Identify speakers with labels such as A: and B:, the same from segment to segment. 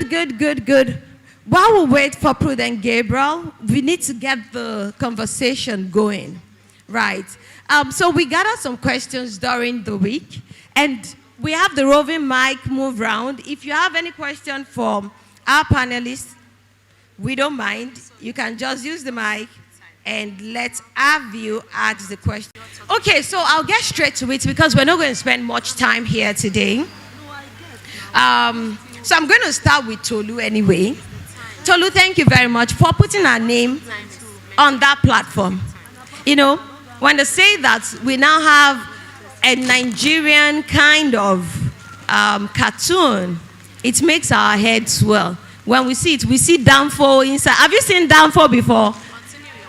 A: Good. While we wait for Prudent Gabriel, we need to get the conversation going, right? So we gathered some questions during the week, and we have the roving mic move round. If you have any question for our panelists, we don't mind. You can just use the mic and let our view ask the question. Okay, so I'll get straight to it because we're not going to spend much time here today. So I'm going to start with Tolu anyway. Tolu, thank you very much for putting our name on that platform. You know, when they say that we now have a Nigerian kind of cartoon, it makes our heads swell. When we see it, we see downfall inside. Have you seen downfall before?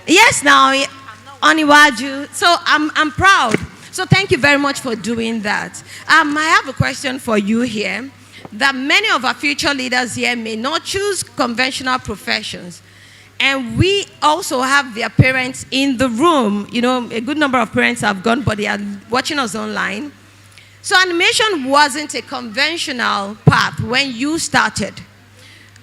A: Yes, now on IWAJU. So I'm proud. So thank you very much for doing that. I have a question for you here. That many of our future leaders here may not choose conventional professions. And we also have their parents in the room. You know, a good number of parents have gone, but they are watching us online. So animation wasn't a conventional path when you started.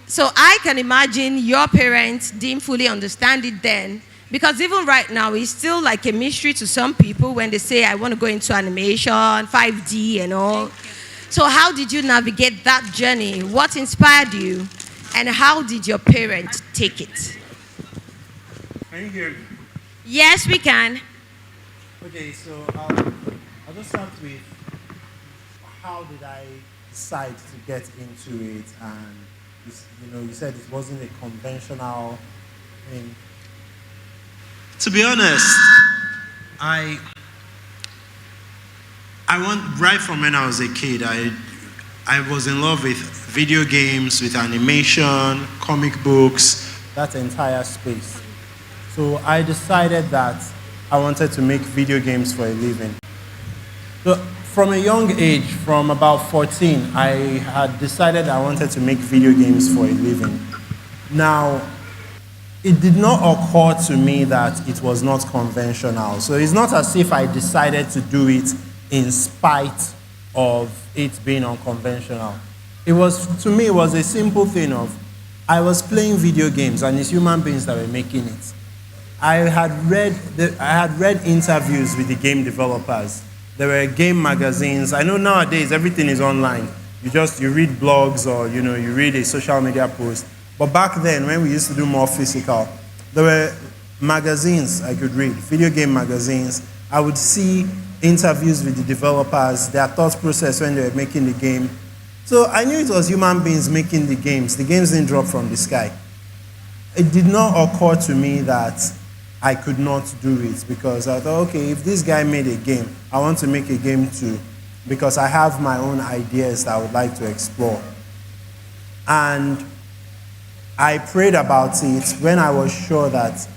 A: So I can imagine your parents didn't fully understand it then. Because even right now, it's still like a mystery to some people when they say, I want to go into animation, 5D and all. So how did you navigate that journey? What inspired you? And how did your parents take it?
B: Can you hear me?
A: Yes, we can.
B: Okay, so I'll just start with how did I decide to get into it? And you said it wasn't a conventional thing. To be honest, I went right from when I was a kid. I was in love with video games, with animation, comic books, that entire space. So I decided that I wanted to make video games for a living. So from a young age, from about 14, I had decided I wanted to make video games for a living. Now, it did not occur to me that it was not conventional. So it's not as if I decided to do it in spite of it being unconventional. To me, it was a simple thing of, I was playing video games and it's human beings that were making it. I had read interviews with the game developers. There were game magazines. I know nowadays everything is online. You read blogs or you read a social media post. But back then, when we used to do more physical, there were magazines I could read, video game magazines. I would see interviews with the developers, their thought process when they were making the game. So I knew it was human beings making the games. The games didn't drop from the sky. It did not occur to me that I could not do it because I thought, okay, if this guy made a game, I want to make a game too because I have my own ideas that I would like to explore. And I prayed about it when I was sure that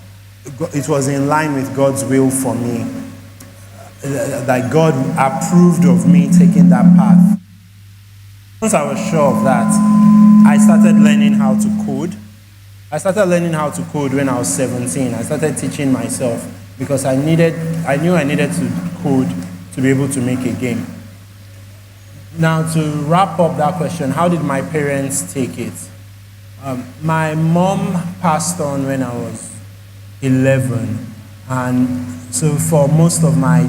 B: it was in line with God's will for me, that God approved of me taking that path. Once I was sure of that, I started learning how to code. I started learning how to code when I was 17. I started teaching myself because I knew I needed to code to be able to make a game. Now, to wrap up that question, how did my parents take it? My mom passed on when I was 11, and so for most of my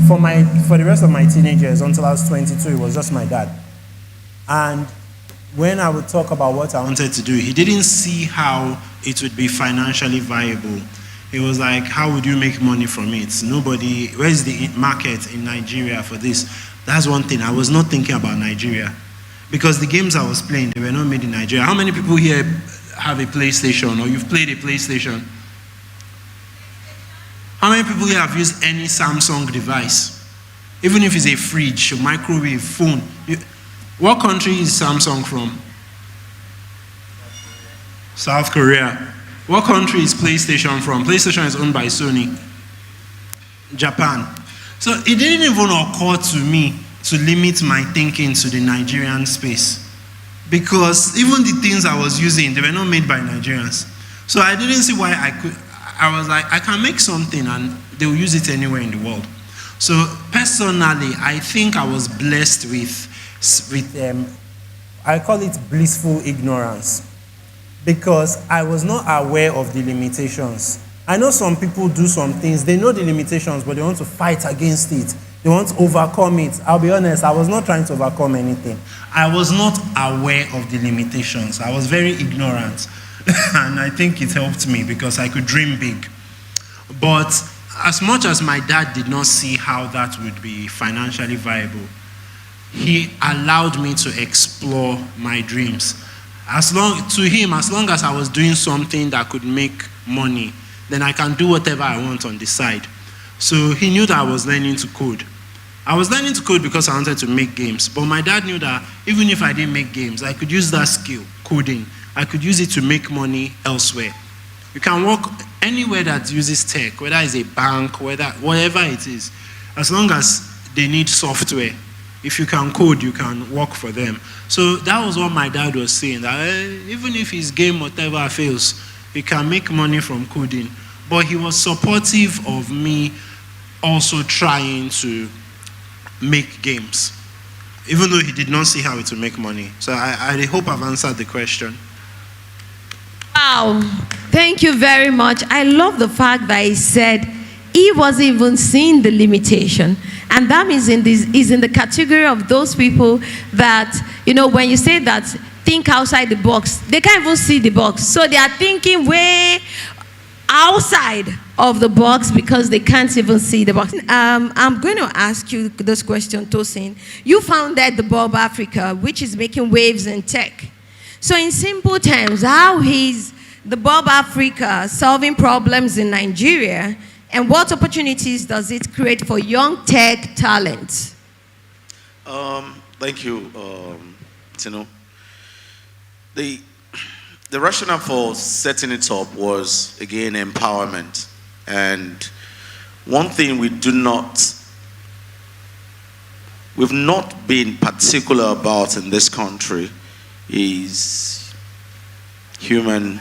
B: for the rest of my teenage years until I was 22, it was just my dad. And when I would talk about what I wanted to do, he didn't see how it would be financially viable. He was like, how would you make money from it? Where's the market in Nigeria for this? That's one thing. I was not thinking about Nigeria. Because the games I was playing, they were not made in Nigeria. How many people here have a PlayStation or you've played a PlayStation? How many people here have used any Samsung device? Even if it's a fridge, a microwave, phone. What country is Samsung from? South Korea. What country is PlayStation from? PlayStation is owned by Sony. Japan. So it didn't even occur to me to limit my thinking to the Nigerian space. Because even the things I was using, they were not made by Nigerians. So I didn't see why I was like, I can make something and they will use it anywhere in the world. So personally, I think I was blessed with I call it blissful ignorance, because I was not aware of the limitations. I know some people do some things, they know the limitations, but they want to fight against it. They want to overcome it. I'll be honest, I was not trying to overcome anything. I was not aware of the limitations. I was very ignorant. And I think it helped me because I could dream big. But as much as my dad did not see how that would be financially viable, he allowed me to explore my dreams. To him, as long as I was doing something that could make money, then I can do whatever I want on the side. So he knew that I was learning to code. I was learning to code because I wanted to make games, but my dad knew that even if I didn't make games, I could use that skill, coding. I could use it to make money elsewhere. You can work anywhere that uses tech, whether it's a bank, whatever it is, as long as they need software. If you can code, you can work for them. So that was what my dad was saying, that even if his game whatever fails, he can make money from coding. But he was supportive of me also trying to make games, even though he did not see how it would make money. So I hope I've answered the question.
A: Wow, thank you very much. I love the fact that he said he wasn't even seeing the limitation. And that means is in the category of those people that, when you say that, think outside the box, they can't even see the box. So they are thinking way outside of the box because they can't even see the box. I'm going to ask you this question, Tosin. You founded the Bob Africa, which is making waves in tech. So in simple terms, how is the Bob Africa solving problems in Nigeria, and what opportunities does it create for young tech talent?
C: Thank you, Tinu. The rationale for setting it up was, again, empowerment. And one thing we've not been particular about in this country is human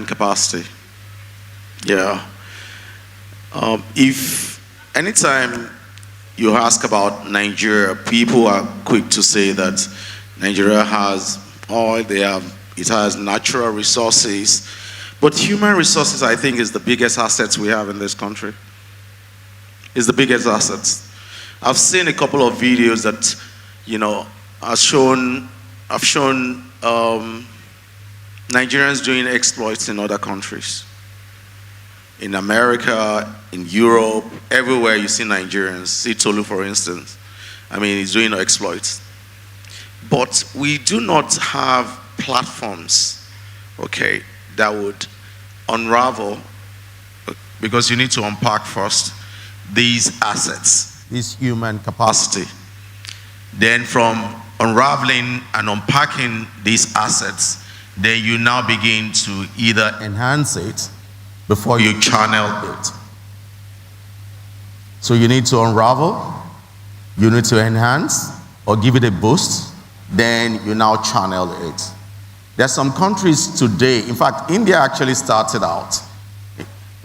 C: capacity. Yeah. If anytime you ask about Nigeria, people are quick to say that Nigeria has oil, it has natural resources, but human resources, I think, is the biggest assets we have in this country. It's the biggest assets. I've seen a couple of videos that, I've shown Nigerians doing exploits in other countries. In America, in Europe, everywhere you see Nigerians. See Tolu, for instance. I mean, he's doing exploits. But we do not have platforms, okay, that would unravel, because you need to unpack first these assets, this human capacity. Then from unraveling and unpacking these assets, then you now begin to either enhance it before you channel it. So you need to unravel, you need to enhance, or give it a boost, then you now channel it. There's some countries today, in fact, India actually started out,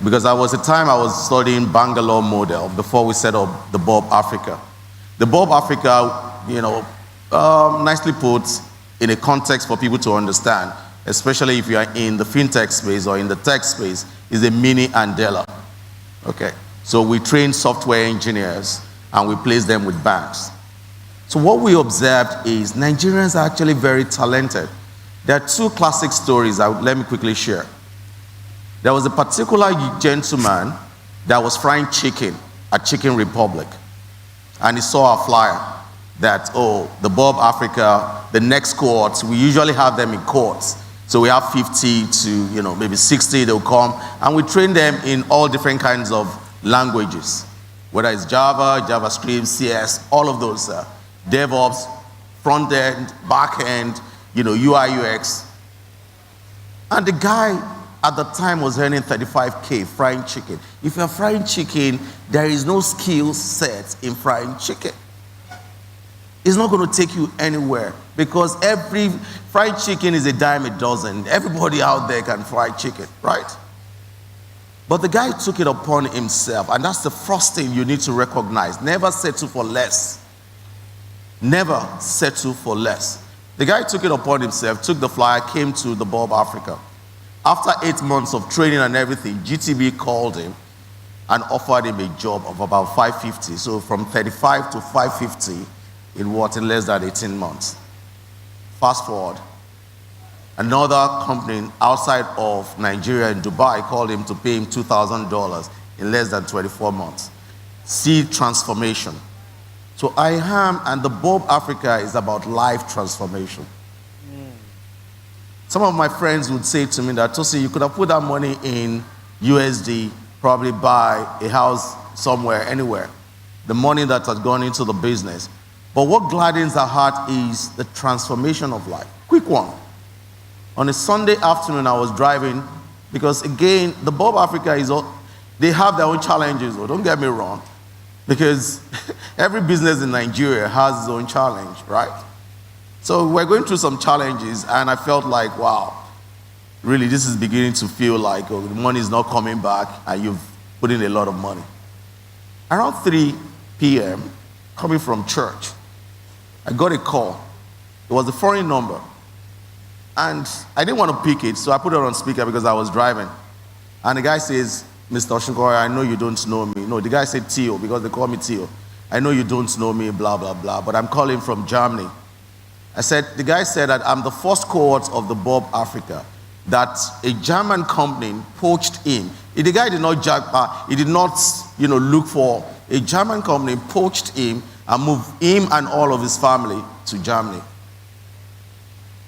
C: because there was a time I was studying Bangalore model before we set up the Bob Africa. The Bob Africa, nicely put in a context for people to understand, especially if you are in the fintech space or in the tech space, is a mini Andela. Okay, so we train software engineers and we place them with banks. So what we observed is Nigerians are actually very talented. There are two classic stories let me quickly share. There was a particular gentleman that was frying chicken at Chicken Republic, and he saw a flyer that, the Bob Africa, the next cohorts, we usually have them in cohorts. So we have 50 to, maybe 60, they'll come, and we train them in all different kinds of languages, whether it's Java, JavaScript, CS, all of those, DevOps, front end, back end, UI, UX. And the guy at the time was earning 35K frying chicken. If you're frying chicken, there is no skill set in frying chicken. It's not going to take you anywhere, because every fried chicken is a dime a dozen. Everybody out there can fry chicken, right? But the guy took it upon himself, and that's the first thing you need to recognize. Never settle for less. Never settle for less. The guy took it upon himself, took the flyer, came to the Bob Africa. After 8 months of training and everything, GTB called him and offered him a job of about 550. So from 35 to 550 in what? In less than 18 months. Fast forward. Another company outside of Nigeria in Dubai called him to pay him $2,000 in less than 24 months. See transformation. So I am, and the Bob Africa is about life transformation. Some of my friends would say to me that, Tosin, you could have put that money in USD, probably buy a house somewhere, anywhere. The money that has gone into the business. But what gladdens our heart is the transformation of life. Quick one. On a Sunday afternoon, I was driving, because again, the Bob Africa is all, they have their own challenges, though, don't get me wrong. Because every business in Nigeria has its own challenge, right? So we're going through some challenges, and I felt like, wow, really, this is beginning to feel like, oh, the money is not coming back, and you've put in a lot of money. Around 3 p.m., coming from church, I got a call. It was a foreign number. And I didn't want to pick it, so I put it on speaker because I was driving. And the guy says, Mr. Osunkoya, I know you don't know me. No, the guy said Tio, because they call me Tio. I know you don't know me, blah, blah, blah, but I'm calling from Germany. The guy said that I'm the first cohort of the Bob Africa, that a German company poached him. The guy did not he did not, look for a German company, poached him and moved him and all of his family to Germany.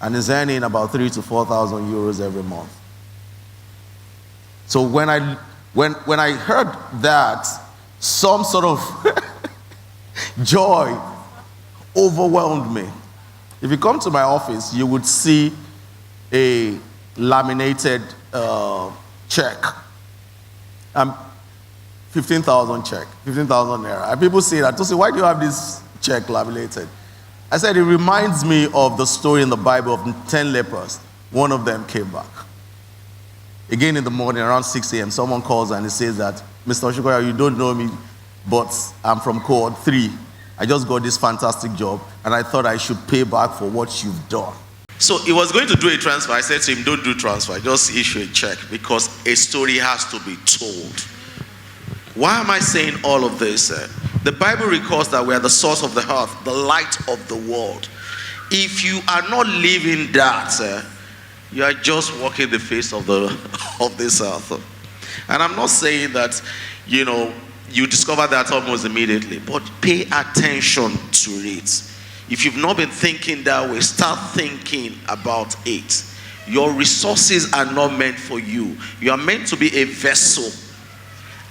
C: And is earning about 3,000 to 4,000 euros every month. So when I heard that, some sort of joy overwhelmed me. If you come to my office, you would see a laminated check. 15,000 check, 15,000 naira. And people say that, Tosin, why do you have this check laminated? I said, it reminds me of the story in the Bible of 10 lepers. One of them came back. Again in the morning, around 6 a.m., someone calls and he says that, Mr. Osunkoya, you don't know me, but I'm from cohort 3. I just got this fantastic job, and I thought I should pay back for what you've done. So he was going to do a transfer. I said to him, don't do transfer, just issue a check, because a story has to be told. Why am I saying all of this? The Bible records that we are the source of the earth, the light of the world. If you are not living that, you are just walking the face of this earth. And I'm not saying that, you discover that almost immediately, but pay attention to it. If you've not been thinking that way, start thinking about it. Your resources are not meant for you. You are meant to be a vessel.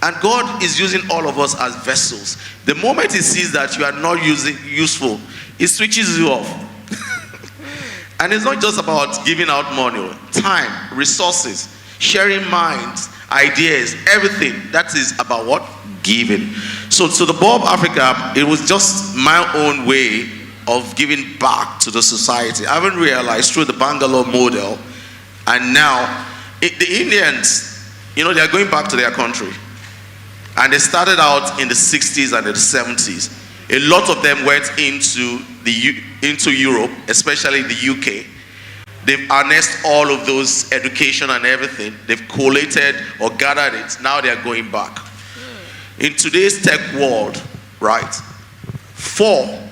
C: And God is using all of us as vessels. The moment He sees that you are not useful, He switches you off. And it's not just about giving out money, time, resources, sharing minds, ideas, everything. That is about what? Giving. So to the Bob Africa, it was just my own way of giving back to the society. I haven't realized through the Bangalore model, and now the Indians, they are going back to their country. And they started out in the 60s and the 70s. A lot of them went into Europe, especially the UK. They've harnessed all of those education and everything. They've collated or gathered it. Now they are going back. In today's tech world, right, 4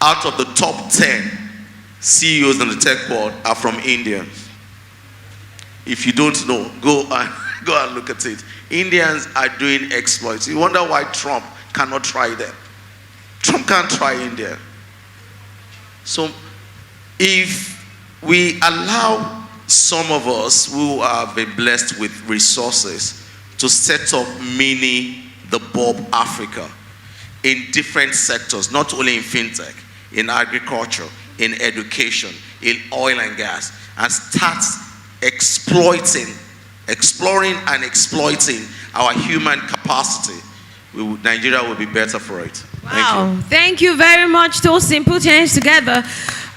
C: out of the top 10 CEOs in the tech world are from India. If you don't know, go and look at it. Indians are doing exploits. You wonder why Trump cannot try them. Trump can't try India. So if we allow some of us who have been blessed with resources to set up the Bob Africa in different sectors, not only in fintech, in agriculture, in education, in oil and gas, and start exploring and exploiting our human capacity, Nigeria will be better for it.
A: Wow. Thank you very much, Tosin. Put your hands together.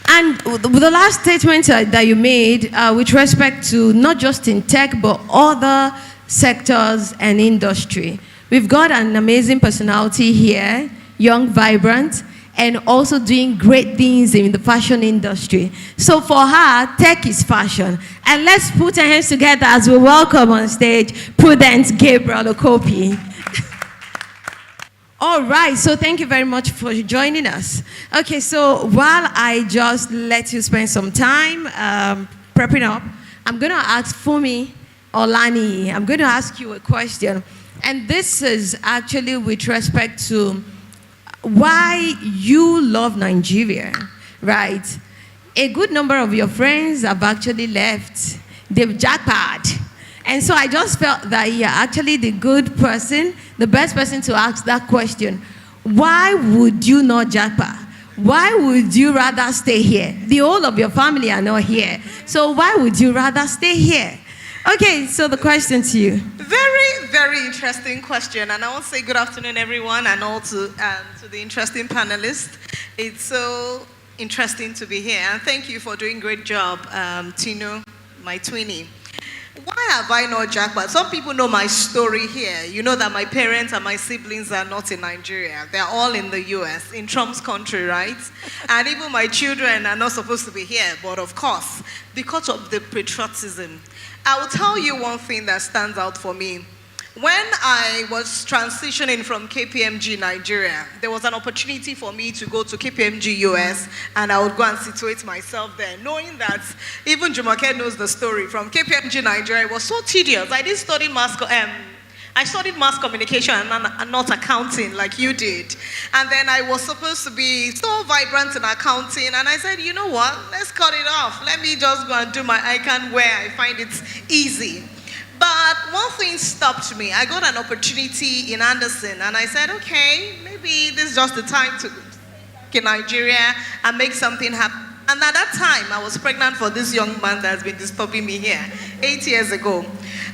A: And the last statement that you made with respect to not just in tech, but other sectors and industry. We've got an amazing personality here, young, vibrant, and also doing great things in the fashion industry. So for her, tech is fashion. And let's put our hands together as we welcome on stage Prudent Gabriel-Okopi. All right, so thank you very much for joining us. Okay, so while I just let you spend some time prepping up, I'm going to ask Funmi, Olaniyi, I'm going to ask you a question. And this is actually with respect to why you love Nigeria, right? A good number of your friends have actually left. They've jackpot. And so I just felt that you're actually the good person, the best person to ask that question. Why would you not jackpot? Why would you rather stay here? The whole of your family are not here. So why would you rather stay here? Okay, so the question to you.
D: Very, very interesting question. And I want to say good afternoon, everyone, and also to the interesting panelists. It's so interesting to be here. And thank you for doing a great job, Tinu, my twinnie. Why have I not jackpot? Some people know my story here. You know that my parents and my siblings are not in Nigeria. They're all in the US, in Trump's country, right? And even my children are not supposed to be here. But of course, because of the patriotism, I will tell you one thing that stands out for me. When I was transitioning from KPMG Nigeria, there was an opportunity for me to go to KPMG US, and I would go and situate myself there, knowing that even Jumoke knows the story. From KPMG Nigeria, it was so tedious. I studied mass communication and not accounting like you did. And then I was supposed to be so vibrant in accounting, and I said, you know what, let's cut it off. Let me just go and do my ICANN where I find it easy. But one thing stopped me. I got an opportunity in Anderson, and I said, okay, maybe this is just the time to go to Nigeria and make something happen. And at that time, I was pregnant for this young man that has been disturbing me here 8 years ago.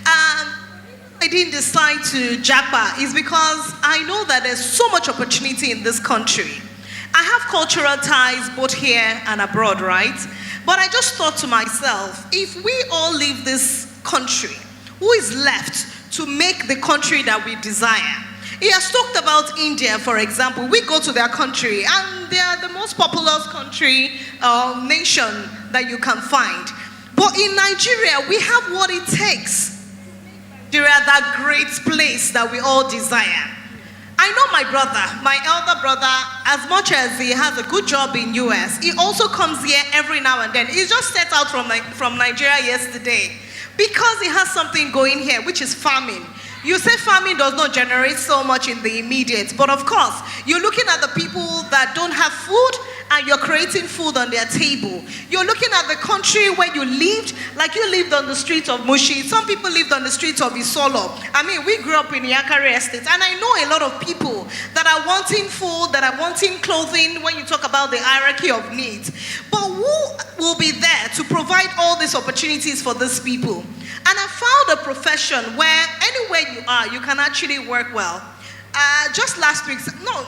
D: I didn't decide to jackpot is because I know that there's so much opportunity in this country. I have cultural ties both here and abroad, right? But I just thought to myself, if we all leave this country, who is left to make the country that we desire? He has talked about India, for example. We go to their country, and they are the most populous country, nation that you can find. But in Nigeria, we have what it takes. Nigeria, that great place that we all desire. I know my brother, my elder brother, as much as he has a good job in US, he also comes here every now and then. He just set out from Nigeria yesterday because he has something going here, which is farming. You say farming does not generate so much in the immediate, but of course, you're looking at the people that don't have food and you're creating food on their table. You're looking at the country where you lived, like you lived on the streets of Mushi. Some people lived on the streets of Isolo. I mean, we grew up in Yakare Estate, and I know a lot of people that are wanting food, that are wanting clothing when you talk about the hierarchy of needs. But who will be there to provide all these opportunities for these people? And I found a profession where anywhere you are, you can actually work well. Just last week,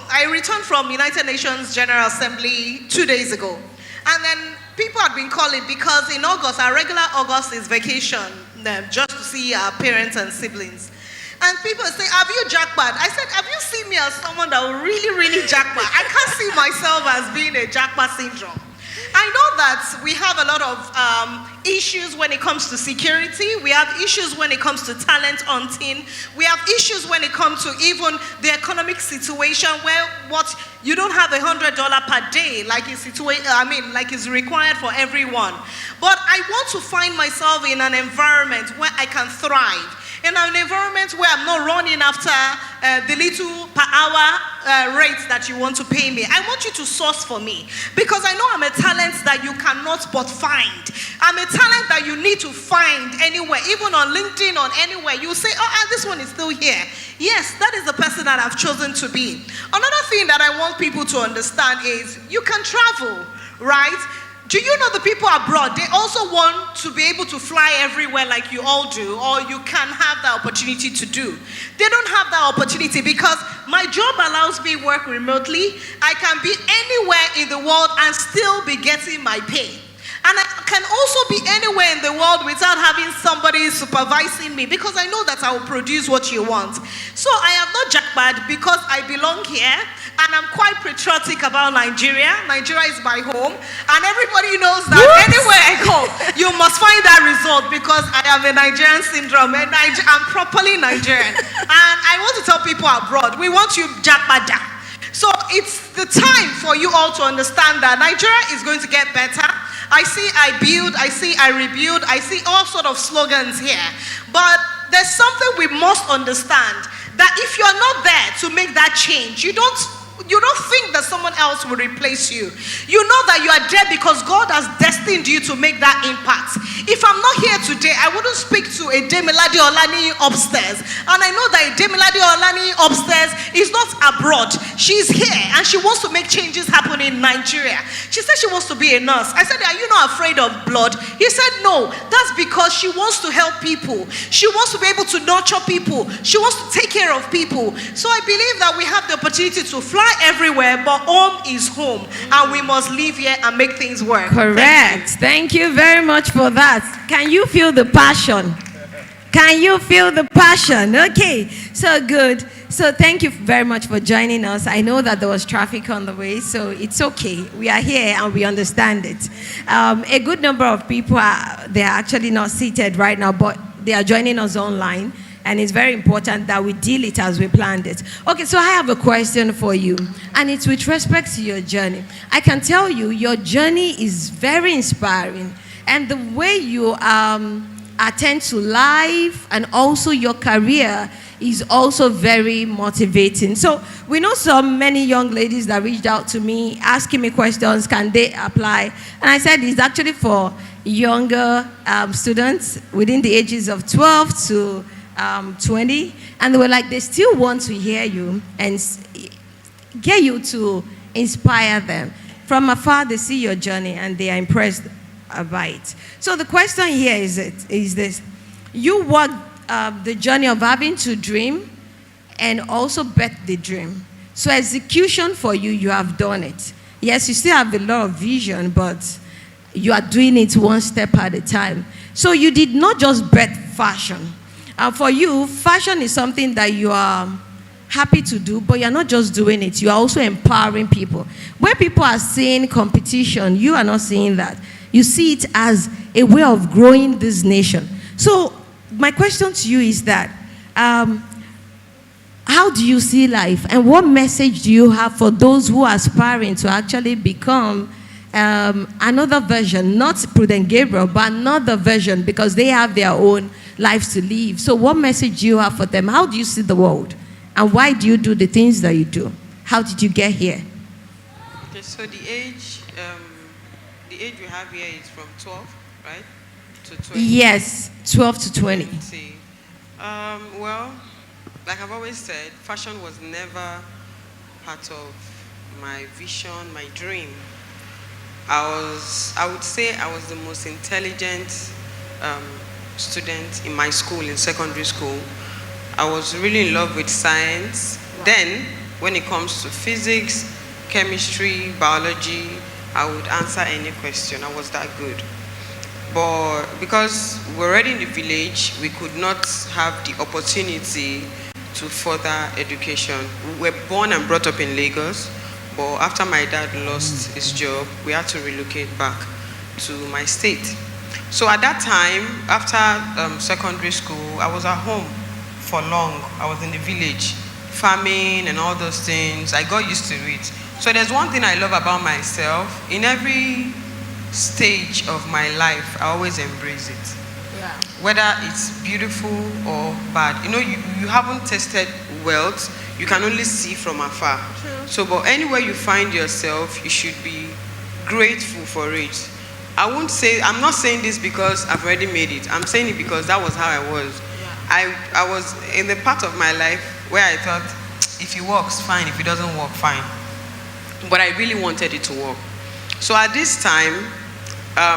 D: I returned from United Nations General Assembly 2 days ago. And then people had been calling because in August, our regular August is vacation, just to see our parents and siblings. And people say, have you jackpot? I said, have you seen me as someone that will really, really jackpot? I can't see myself as being a jackpot syndrome. I know that we have a lot of issues when it comes to security. We have issues when it comes to talent hunting. We have issues when it comes to even the economic situation where you don't have $100 per day like is required for everyone. But I want to find myself in an environment where I can thrive. In an environment where I'm not running after the little per hour rates that you want to pay me. I want you to source for me because I know I'm a talent that you cannot but find. I'm a talent that you need to find anywhere, even on LinkedIn, on anywhere. You say, this one is still here. Yes, that is the person that I've chosen to be. Another thing that I want people to understand is you can travel, right? Do you know the people abroad, they also want to be able to fly everywhere like you all do, or you can have the opportunity to do. They don't have that opportunity because my job allows me work remotely. I can be anywhere in the world and still be getting my pay. And I can also be anywhere in the world without having somebody supervising me because I know that I will produce what you want. So I have not jackpot because I belong here, and I'm quite patriotic about Nigeria. Nigeria is my home, and everybody knows that anywhere I go, you must find that result because I have a Nigerian syndrome, and I'm properly Nigerian. And I want to tell people abroad, we want you Jakbada. So it's the time for you all to understand that Nigeria is going to get better. I see I build, I see I rebuild, I see all sort of slogans here. But there's something we must understand, that if you're not there to make that change, you don't think that someone else will replace you. You know that you are there because God has destined you to make that impact. If I'm not here today, I wouldn't speak to a Demilade Olaniyi upstairs. And I know that a Demilade Olaniyi upstairs is not abroad. She's here and she wants to make changes happen in Nigeria. She said she wants to be a nurse. I said, are you not afraid of blood? He said, no. That's because she wants to help people. She wants to be able to nurture people. She wants to take care of people. So I believe that we have the opportunity to fly everywhere, but home is home, and we must live here and make things work.
A: Correct. Thank you very much for that. Can you feel the passion? Can you feel the passion? Okay, so good. So thank you very much for joining us. I know that there was traffic on the way, so it's okay. We are here and we understand it. A good number of people they are actually not seated right now, but they are joining us online. And it's very important that we deal it as we planned it. Okay, so I have a question for you, and it's with respect to your journey. I can tell you your journey is very inspiring, and the way you attend to life and also your career is also very motivating. So we know so many young ladies that reached out to me asking me questions, can they apply? And I said it's actually for younger students within the ages of 12 to 20, and they were like, they still want to hear you and get you to inspire them. From afar, they see your journey and they are impressed by it. So the question here is this. You walk the journey of having to dream and also bet the dream. So execution for you, you have done it. Yes, you still have a lot of vision, but you are doing it one step at a time. So you did not just bet fashion. For you, fashion is something that you are happy to do, but you're not just doing it, you are also empowering people. Where people are seeing competition, you are not seeing that. You see it as a way of growing this nation. So my question to you is that, how do you see life? And what message do you have for those who are aspiring to actually become another version, not Prudent Gabriel, but another version, because they have their own lives to live. So what message do you have for them? How do you see the world? And why do you do the things that you do? How did you get here?
E: Okay, so the age we have here is from 12, right, to 20?
A: Yes, 12 to 20.
E: Well, like I've always said, fashion was never part of my vision, my dream. I would say I was the most intelligent student in my school, in secondary school. I was really in love with science. Wow. Then, when it comes to physics, chemistry, biology, I would answer any question. I was that good. But because we're already in the village, we could not have the opportunity to further education. We were born and brought up in Lagos, but after my dad lost his job, we had to relocate back to my state. So at that time, after secondary school, I was at home for long. I was in the village, farming and all those things. I got used to it. So there's one thing I love about myself. In every stage of my life, I always embrace it. Yeah. Whether it's beautiful or bad. You know, you haven't tasted wealth. You can only see from afar. True. So, but anywhere you find yourself, you should be grateful for it. I'm not saying this because I've already made it. I'm saying it because that was how I was. Yeah. I was in the part of my life where I thought, if it works, fine. If it doesn't work, fine. But I really wanted it to work. So at this time,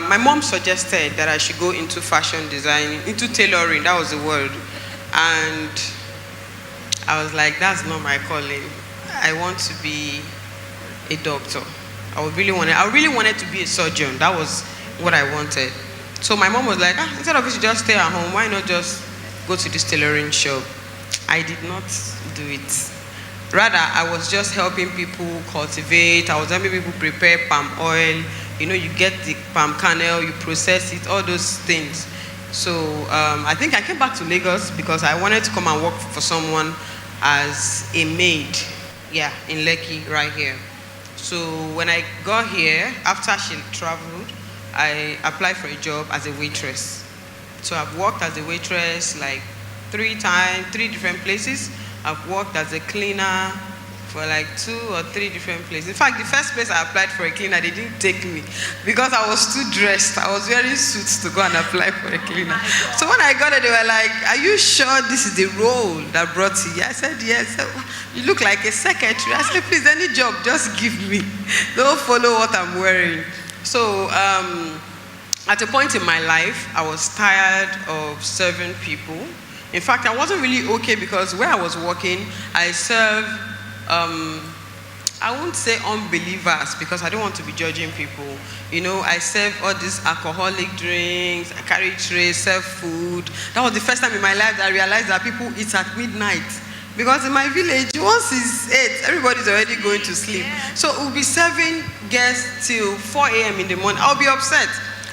E: my mom suggested that I should go into fashion design, into tailoring. That was the word. And I was like, that's not my calling. I want to be a doctor. I really wanted to be a surgeon. That was what I wanted. So my mom was like, instead of you should just stay at home, why not just go to this tailoring shop? I did not do it. Rather, I was just helping people cultivate. I was helping people prepare palm oil. You know, you get the palm kernel, you process it, all those things. So I think I came back to Lagos because I wanted to come and work for someone as a maid, yeah, in Lekki, right here. So when I got here, after she traveled, I applied for a job as a waitress. So I've worked as a waitress like 3 different places. I've worked as a cleaner for like 2 or 3 different places. In fact, the first place I applied for a cleaner, they didn't take me because I was too dressed. I was wearing suits to go and apply for a cleaner. So when I got it, they were like, "Are you sure this is the role that brought you?" I said, "Yes." "You look like a secretary." I said, "Please, any job, just give me. Don't follow what I'm wearing." So at a point in my life, I was tired of serving people. In fact, I wasn't really okay because where I was working, I served I won't say unbelievers because I don't want to be judging people. You know, I serve all these alcoholic drinks, I carry trays, serve food. That was the first time in my life that I realized that people eat at midnight. Because in my village, once it's 8, everybody's already going to sleep. So we'll be serving guests till 4 a.m. in the morning. I'll be upset.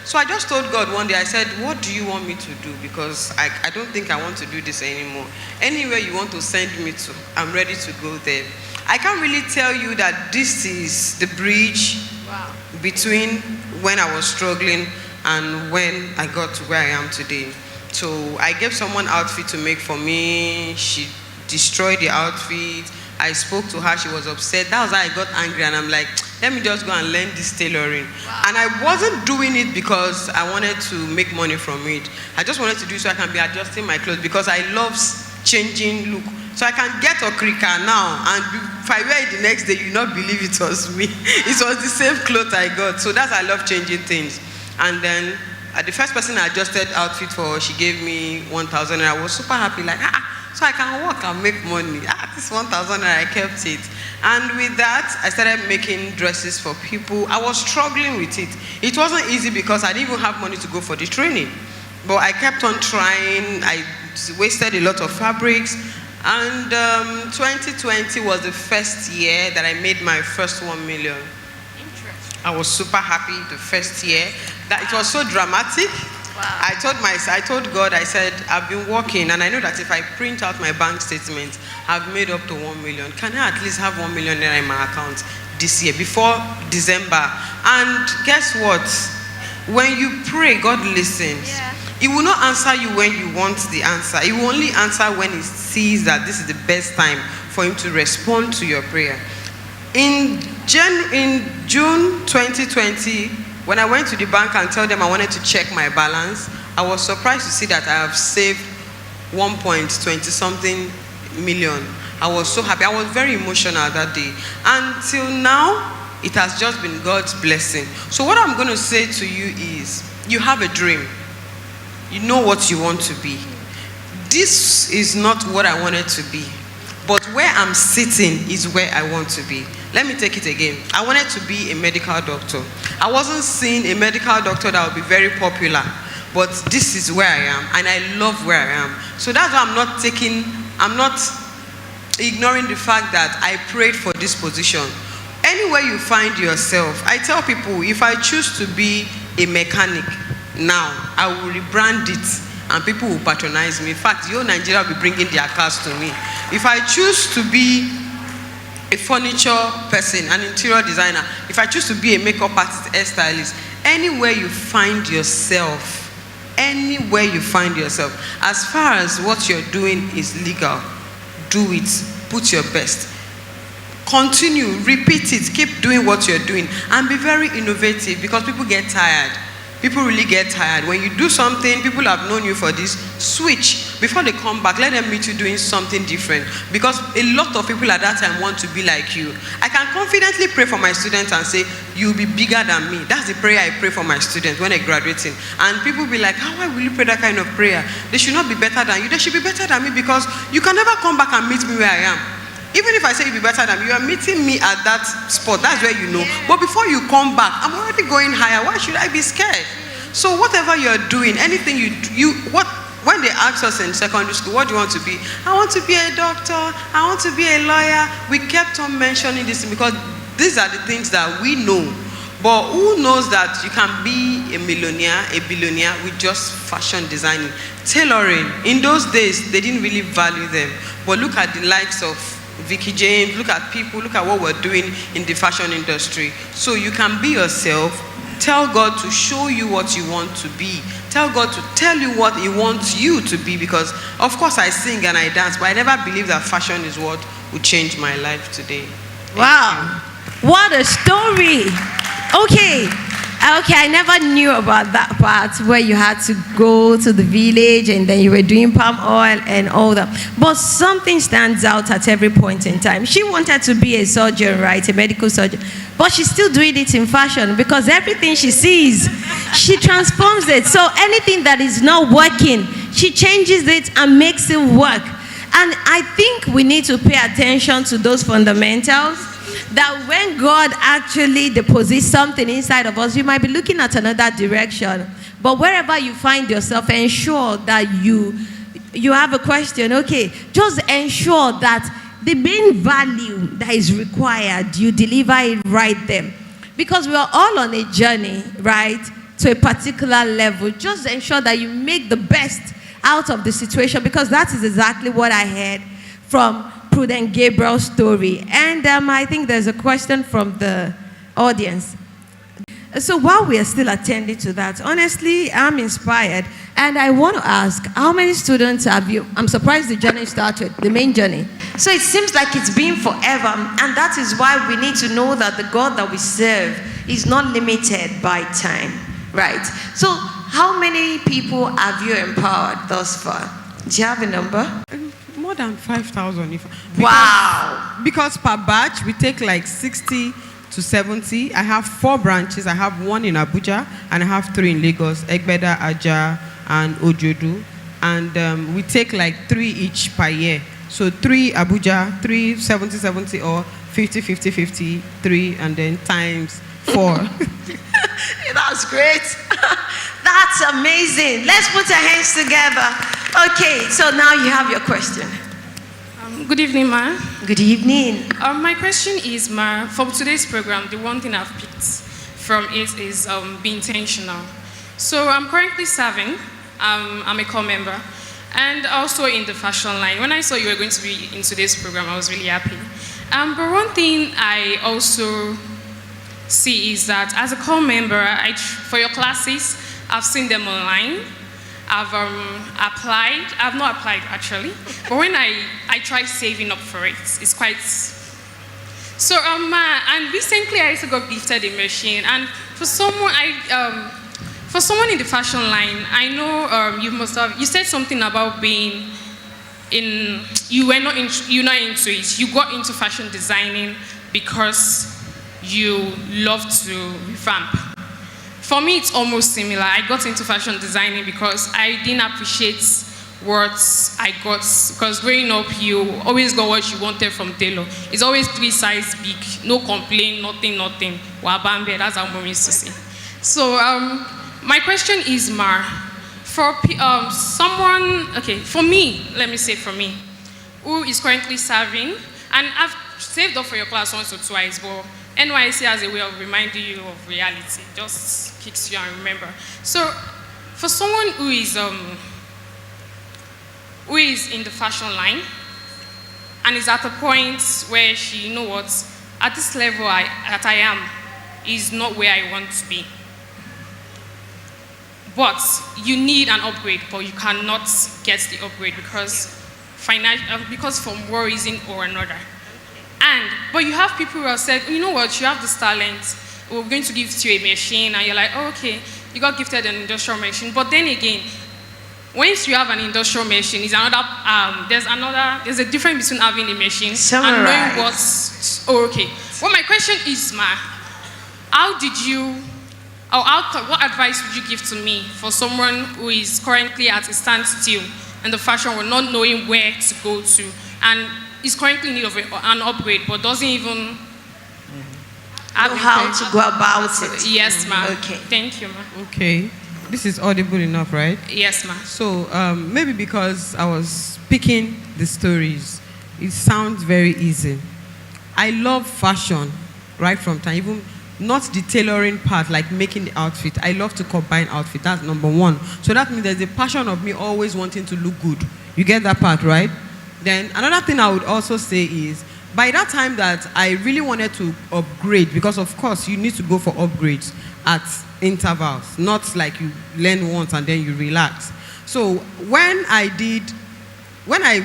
E: So I just told God one day, I said, "What do you want me to do? Because I don't think I want to do this anymore. Anywhere you want to send me to, I'm ready to go there." I can't really tell you that this is the bridge between when I was struggling and when I got to where I am today. So I gave someone outfit to make for me. She destroyed the outfit. I spoke to her. She was upset. That was how I got angry. And I'm like, let me just go and learn this tailoring. And I wasn't doing it because I wanted to make money from it. I just wanted to do so I can be adjusting my clothes because I love changing look. So I can get a cricker now, and if I wear it the next day, you not believe it was me. It was the same clothes I got. So that's I love changing things. And then the first person I adjusted outfit for, she gave me 1,000, and I was super happy, like, so I can work and make money. This 1,000, and I kept it. And with that, I started making dresses for people. I was struggling with it. It wasn't easy because I didn't even have money to go for the training. But I kept on trying. I wasted a lot of fabrics. And 2020 was the first year that I made my first 1 million. Interesting. I was super happy the first year. That it was so dramatic. Wow. I told God, I said, I've been working, and I know that if I print out my bank statement, I've made up to 1 million. Can I at least have 1 million naira in my account this year, before December? And guess what? When you pray, God listens. Yeah. He will not answer you when you want the answer. He will only answer when he sees that this is the best time for him to respond to your prayer. In June 2020, when I went to the bank and told them I wanted to check my balance, I was surprised to see that I have saved 1.20 something million. I was so happy. I was very emotional that day. Until now, it has just been God's blessing. So what I'm going to say to you is, you have a dream. You know what you want to be. This is not what I wanted to be, but where I'm sitting is where I want to be. Let me take it again. I wanted to be a medical doctor. I wasn't seeing a medical doctor that would be very popular, but this is where I am, and I love where I am. So that's why I'm not ignoring the fact that I prayed for this position. Anywhere you find yourself, I tell people, if I choose to be a mechanic, now I will rebrand it and people will patronize me. In fact, your Nigeria will be bringing their cars to me. If I choose to be a furniture person, an interior designer, if I choose to be a makeup artist, hairstylist, anywhere you find yourself, as far as what you're doing is legal, do it, put your best. Continue, repeat it, keep doing what you're doing, and be very innovative because people get tired. People really get tired. When you do something, people have known you for this, switch. Before they come back, let them meet you doing something different. Because a lot of people at that time want to be like you. I can confidently pray for my students and say, you'll be bigger than me. That's the prayer I pray for my students when they're graduating. And people be like, why will you pray that kind of prayer? They should not be better than you. They should be better than me because you can never come back and meet me where I am. Even if I say you'll be better than me, you are meeting me at that spot. That's where you know. But before you come back, I'm already going higher. Why should I be scared? So whatever you're doing, anything when they asked us in secondary school, what do you want to be? I want to be a doctor, I want to be a lawyer. We kept on mentioning this because these are the things that we know. But who knows that you can be a millionaire, a billionaire with just fashion designing? Tailoring, in those days, they didn't really value them. But look at the likes of Vicky James, look at people, look at what we're doing in the fashion industry. So you can be yourself. Tell God to show you what you want to be. Tell God to tell you what He wants you to be, because of course I sing and I dance, but I never believed that fashion is what would change my life today.
A: Wow, what a story. Okay, I never knew about that part where you had to go to the village and then you were doing palm oil and all that. But something stands out at every point in time. She wanted to be a surgeon, right? A medical surgeon. But she's still doing it in fashion because everything she sees, she transforms it. So anything that is not working, she changes it and makes it work. And I think we need to pay attention to those fundamentals, that when God actually deposits something inside of us, you might be looking at another direction. But wherever you find yourself, ensure that you have a question. Okay, just ensure that the main value that is required, you deliver it right there. Because we are all on a journey, right, to a particular level. Just ensure that you make the best out of the situation, because that is exactly what I heard from Prudent Gabriel's story. And I think there's a question from the audience. So while we are still attending to that, honestly, I'm inspired. And I want to ask, how many students have you? I'm surprised the journey started, the main journey. So it seems like it's been forever. And that is why we need to know that the God that we serve is not limited by time, right? So how many people have you empowered thus far? Do you have a number?
E: More than 5,000.
A: Wow.
E: Because per batch, we take like 60 to 70. I have 4 branches. I have 1 in Abuja, and I have 3 in Lagos, Egbeda, Aja, and Ojodu. And we take like 3 each per year. So 3 Abuja, 3 70, or 50, 50, 50, 3, and then times 4.
A: That's great. That's amazing. Let's put our hands together. Okay, so now you have your question.
F: Good evening, Ma.
A: Good evening.
F: My question is, Ma, for today's program, the one thing I've picked from it is be intentional. So I'm currently serving. I'm a core member, and also in the fashion line. When I saw you were going to be in today's program, I was really happy. But one thing I also see is that as a core member, for your classes, I've seen them online. I've applied. I've not applied actually, but when I tried saving up for it, it's quite. So and recently I also got gifted a machine, and for someone in the fashion line, I know you said something about being in. You're not into it. You got into fashion designing because you love to revamp. For me, it's almost similar. I got into fashion designing because I didn't appreciate what I got. Because growing up, you always got what you wanted from tailor. It's always 3 sizes big, no complaint, nothing. Wabambe, that's how mom used to say. So my question is, Mar, for for me, let me say for me, who is currently serving, and I've saved up for your class once or twice, but NYC has a way of reminding you of reality. Just kicks you and remember. So, for someone who is in the fashion line and is at a point where she, at this level that I am, is not where I want to be. But you need an upgrade, but you cannot get the upgrade because for one reason or another. But you have people who have said, you know what, you have this talent, we're going to give you a machine, and you're like, oh, okay, you got gifted an industrial machine. But then again, once you have an industrial machine, there's a difference between having a machine and knowing Well, my question is, what advice would you give to me for someone who is currently at a standstill in the fashion world, not knowing where to go to, and is currently in need of an upgrade, but doesn't even
A: know how to go about it?
F: Yes, ma'am.
A: Okay.
F: Thank you, ma'am.
E: Okay.
G: This is audible enough, right?
F: Yes, ma.
G: So maybe because I was picking the stories, it sounds very easy. I love fashion right from time, even not the tailoring part, like making the outfit. I love to combine outfit. That's number one. So that means there's a passion of me always wanting to look good. You get that part, right? Then another thing I would also say is, by that time that I really wanted to upgrade, because of course you need to go for upgrades at intervals, not like you learn once and then you relax. So when I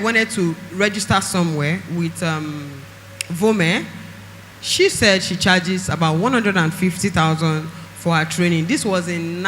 G: wanted to register somewhere with Vome, she said she charges about 150,000 for her training. This was in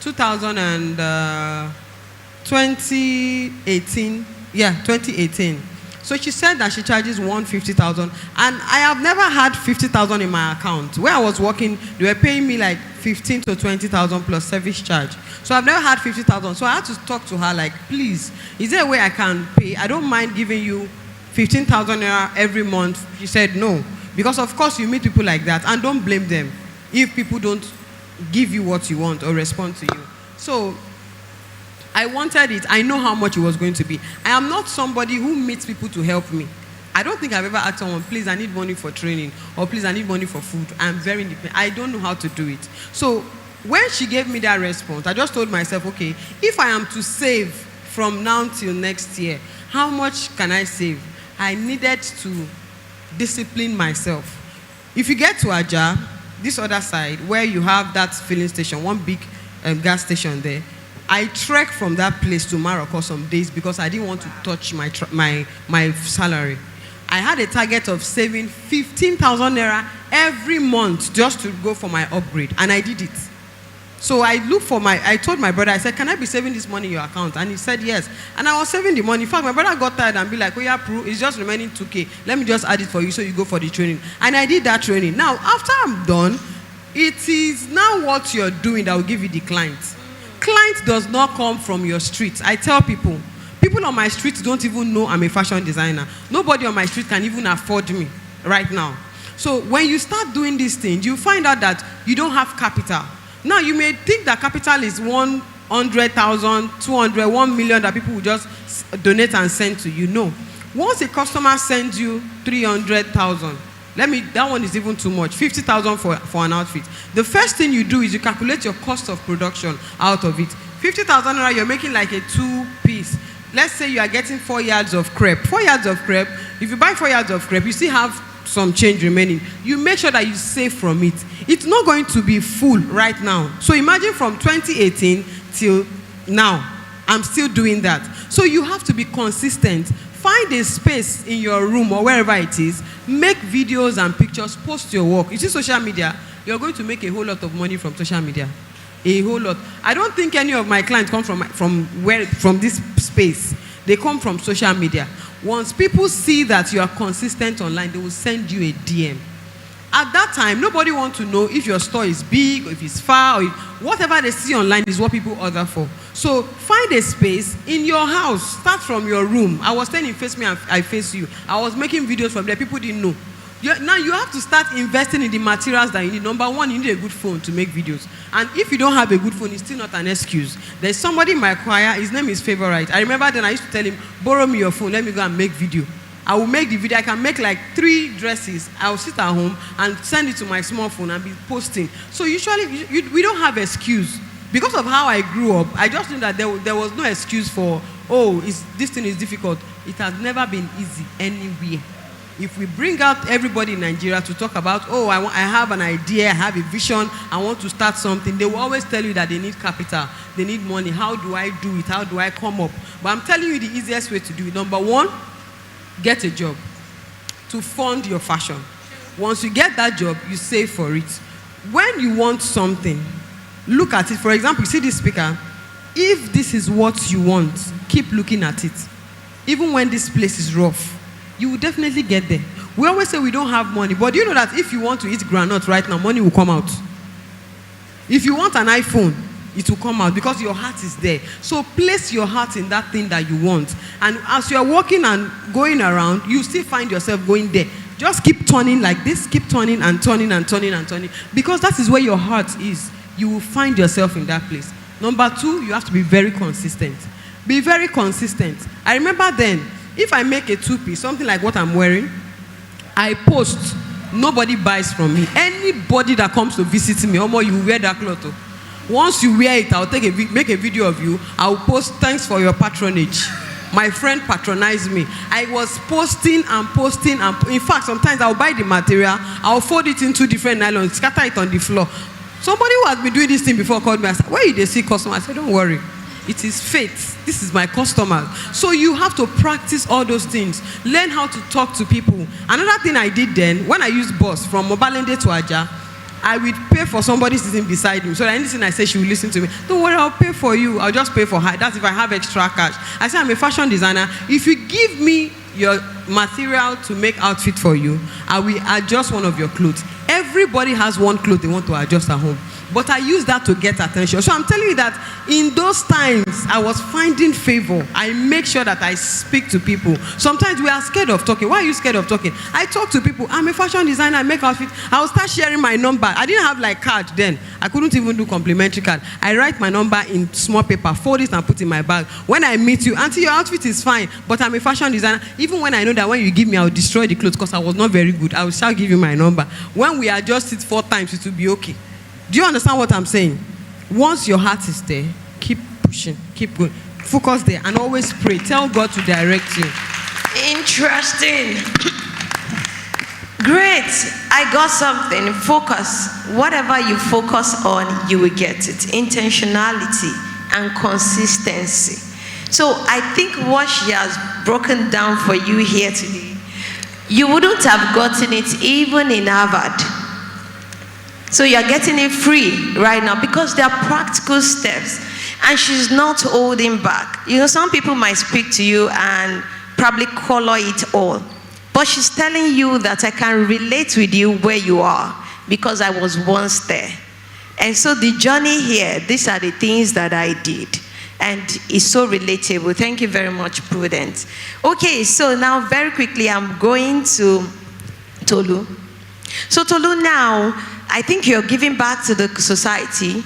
G: 2018. Yeah, 2018. So she said that she charges 150,000, and I have never had 50,000 in my account. Where I was working, they were paying me like 15 to 20,000 plus service charge. So I've never had 50,000. So I had to talk to her like, please, is there a way I can pay? I don't mind giving you 15,000 naira every month. She said no, because of course you meet people like that, and don't blame them if people don't give you what you want or respond to you. So I wanted it. I know how much it was going to be. I am not somebody who meets people to help me. I don't think I've ever asked someone, please, I need money for training, or please, I need money for food. I'm very independent. I don't know how to do it. So when she gave me that response, I just told myself, okay, if I am to save from now till next year, how much can I save? I needed to discipline myself. If you get to Aja, this other side, where you have that filling station, one big gas station there, I trek from that place to Morocco some days because I didn't want to touch my salary. I had a target of saving 15,000 naira every month just to go for my upgrade, and I did it. So I told my brother, I said, can I be saving this money in your account? And he said yes. And I was saving the money. In fact, my brother got tired and be like, oh yeah, Prue, it's just remaining 2K. Let me just add it for you so you go for the training. And I did that training. Now, after I'm done, it is now what you're doing that will give you the clients. Client does not come from your street. I tell people on my street don't even know I'm a fashion designer. Nobody on my street can even afford me right now. So when you start doing these things, you find out that you don't have capital. Now you may think that capital is 100,000, 200, 1 million that people will just donate and send to you. No. Once a customer sends you 300,000, that one is even too much. 50,000 for an outfit. The first thing you do is you calculate your cost of production out of it. 50,000 naira, you're making like a 2-piece. Let's say you are getting 4 yards of crepe. 4 yards of crepe, if you buy 4 yards of crepe, you still have some change remaining. You make sure that you save from it. It's not going to be full right now. So imagine from 2018 till now, I'm still doing that. So you have to be consistent. Find a space in your room or wherever it is, make videos and pictures, post your work. You see social media, you're going to make a whole lot of money from social media. A whole lot. I don't think any of my clients come from this space. They come from social media. Once people see that you are consistent online, they will send you a DM. At that time, nobody wants to know if your store is big or if it's far, or whatever they see online is what people order for. So find a space in your house. Start from your room. I was staying in Face Me and I Face You. I was making videos from there. People didn't know. Now you have to start investing in the materials that you need. Number one, you need a good phone to make videos. And if you don't have a good phone, it's still not an excuse. There's somebody in my choir, his name is Favorite. I remember then I used to tell him, borrow me your phone, let me go and make video. I will make the video. I can make like 3 dresses. I will sit at home and send it to my small phone and be posting. So usually, we don't have excuse. Because of how I grew up, I just knew that there was no excuse for, this thing is difficult. It has never been easy anywhere. If we bring out everybody in Nigeria to talk about, I have an idea, I have a vision, I want to start something, they will always tell you that they need capital, they need money. How do I do it? How do I come up? But I'm telling you the easiest way to do it. Number one, get a job to fund your fashion. Once you get that job, you save for it. When you want something, look at it. For example, you see this speaker. If this is what you want, keep looking at it. Even when this place is rough, you will definitely get there. We always say we don't have money, but do you know that if you want to eat granite right now, money will come out? If you want an iPhone, it will come out because your heart is there. So place your heart in that thing that you want. And as you are walking and going around, you still find yourself going there. Just keep turning like this, keep turning and turning and turning and turning, because that is where your heart is. you will find yourself in that place. Number 2, you have to be very consistent. Be very consistent. I remember then, if I make a 2-piece, something like what I'm wearing, I post, nobody buys from me. Anybody that comes to visit me, Omo, you wear that cloth. Once you wear it, I'll make a video of you. I'll post, thanks for your patronage. My friend patronized me. I was posting and posting, and in fact, sometimes I'll buy the material, I'll fold it into different nylons, scatter it on the floor. Somebody who has been doing this thing before called me and said, where did they see customers? I said, don't worry. It is faith. This is my customer. So you have to practice all those things. Learn how to talk to people. Another thing I did then, when I used bus from Mobalende to Aja, I would pay for somebody sitting beside me. So anything I say, she will listen to me. Don't worry, I'll pay for you. I'll just pay for her. That's if I have extra cash. I say, I'm a fashion designer. If you give me your material to make outfit for you, I will adjust one of your clothes. Everybody has one cloth they want to adjust at home. But I use that to get attention. So I'm telling you that in those times, I was finding favor. I make sure that I speak to people. Sometimes we are scared of talking. Why are you scared of talking? I talk to people. I'm a fashion designer. I make outfits. I will start sharing my number. I didn't have like card then. I couldn't even do complimentary card. I write my number in small paper, fold it and put it in my bag. When I meet you, auntie, your outfit is fine, but I'm a fashion designer. Even when I know that when you give me, I'll destroy the clothes because I was not very good, I will shall give you my number. When we adjust it 4 times, it will be okay. Do you understand what I'm saying? Once your heart is there, keep pushing, keep going. Focus there and always pray. Tell God to direct you.
A: Interesting. Great. I got something. Focus. Whatever you focus on, you will get it. Intentionality and consistency. So I think what she has broken down for you here today, you wouldn't have gotten it even in Harvard. So you're getting it free right now because there are practical steps and she's not holding back. You know, some people might speak to you and probably color it all, but she's telling you that I can relate with you where you are because I was once there. And so the journey here, these are the things that I did. And it's so relatable. Thank you very much, Prudent. Okay, so now very quickly, I'm going to Tolu. So Tolu, now, I think you're giving back to the society.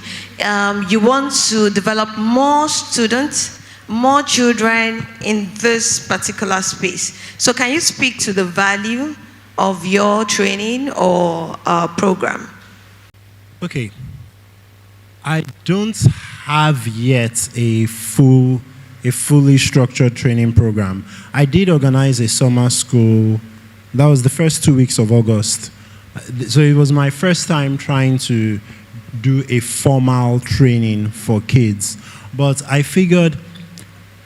A: You want to develop more students, more children in this particular space. So can you speak to the value of your training or program?
B: Okay. I don't have yet a fully structured training program. I did organize a summer school. That was the first 2 weeks of August. So it was my first time trying to do a formal training for kids. But I figured